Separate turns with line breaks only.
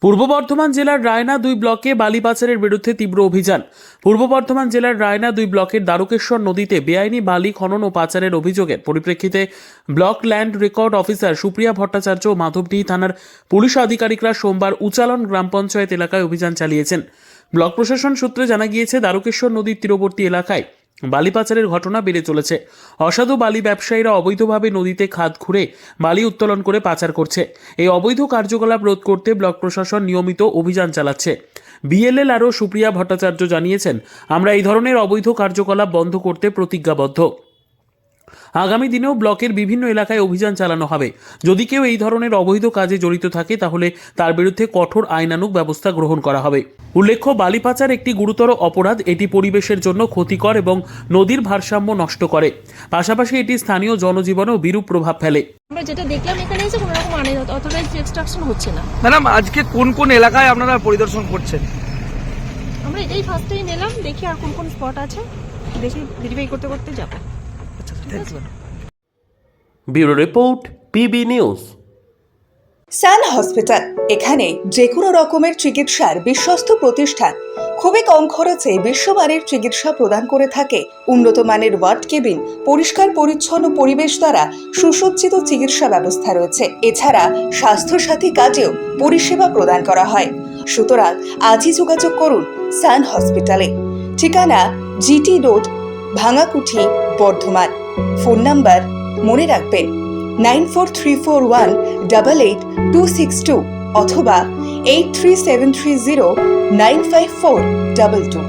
পূর্ব বর্ধমান জেলার রায়না 2 ব্লকে বালি পাচারের বিরুদ্ধে তীব্র অভিযান। পূর্ব বর্ধমান জেলার রায়না 2 ব্লকের দ্বারকেশ্বর নদীতে বেআইনি বালি খনন ও পাচারের অভিযোগের পরিপ্রেক্ষিতে block land record officer Supriya Bhattacharya ও মাধবডীহি থানার পুলিশ আধিকারিকরা সোমবার উচালন গ্রাম পঞ্চায়েত এলাকায় অভিযান চালিয়েছেন। ব্লক প্রশাসন সূত্রে জানা গিয়েছে, দ্বারকেশ্বর নদীর তীরবর্তী এলাকায় বালি পাচারের ঘটনা বেড়ে চলেছে। অসাধু বালি ব্যবসায়ীরা অবৈধভাবে নদীতে খাদ খুঁড়ে বালি উত্তোলন করে পাচার করছে। এই অবৈধ কার্যকলাপ রোধ করতে ব্লক প্রশাসন নিয়মিত অভিযান চালাচ্ছে। বিএলএল আরও সুপ্রিয়া ভট্টাচার্য জানিয়েছেন, আমরা এই ধরনের অবৈধ কার্যকলাপ বন্ধ করতে প্রতিজ্ঞাবদ্ধ। আগামী দিনেও ব্লকের বিভিন্ন এলাকায় অভিযান চালানো হবে। যদি কেউ এই ধরনের অবৈধ কাজে জড়িত থাকে তাহলে তার বিরুদ্ধে কঠোর আইনানুগ ব্যবস্থা গ্রহণ করা হবে। উল্লেখ্য, বালি পাচার একটি গুরুতর অপরাধ। এটি পরিবেশের জন্য ক্ষতিকর এবং নদীর ভারসাম্য নষ্ট করে। পাশাপাশি এটি স্থানীয় জনজীবনেও বিরূপ প্রভাব ফেলে।
আমরা যেটা দেখলাম এখানে এসে কোনো রকম অথরাইজড এক্সট্রাকশন হচ্ছে না।
ম্যাডাম, আজকে কোন কোন এলাকায় আপনারা পরিদর্শন করছেন?
আমরা এটাই ফার্স্ট টাইম এলাম, দেখি আর কোন কোন স্পট আছে, দেখি ভেরিফাই করতে করতে যাবো।
আচ্ছা, thank you.
Bureau report, PB news.
Sun hospital, এখানে যে কোনো রকমের চিকিৎসার বিশ্বস্ত প্রতিষ্ঠান। খুবই কম খরচে বিশ্বমানের চিকিৎসা প্রদান করে থাকে। উন্নত মানের ওয়ার্ড কেবিন, পরিষ্কার পরিচ্ছন্ন পরিবেশ দ্বারা সুসজ্জিত চিকিৎসা ব্যবস্থা রয়েছে। এছাড়া স্বাস্থ্যসাথী কাজেও পরিষেবা প্রদান করা হয়। সুতরাং আজই যোগাযোগ করুন সান হসপিটালে। ঠিকানা GT road, Bhangakuthi, Bardhaman. Phone number মনে রাখবেন 9434188262 অথবা 83730954222।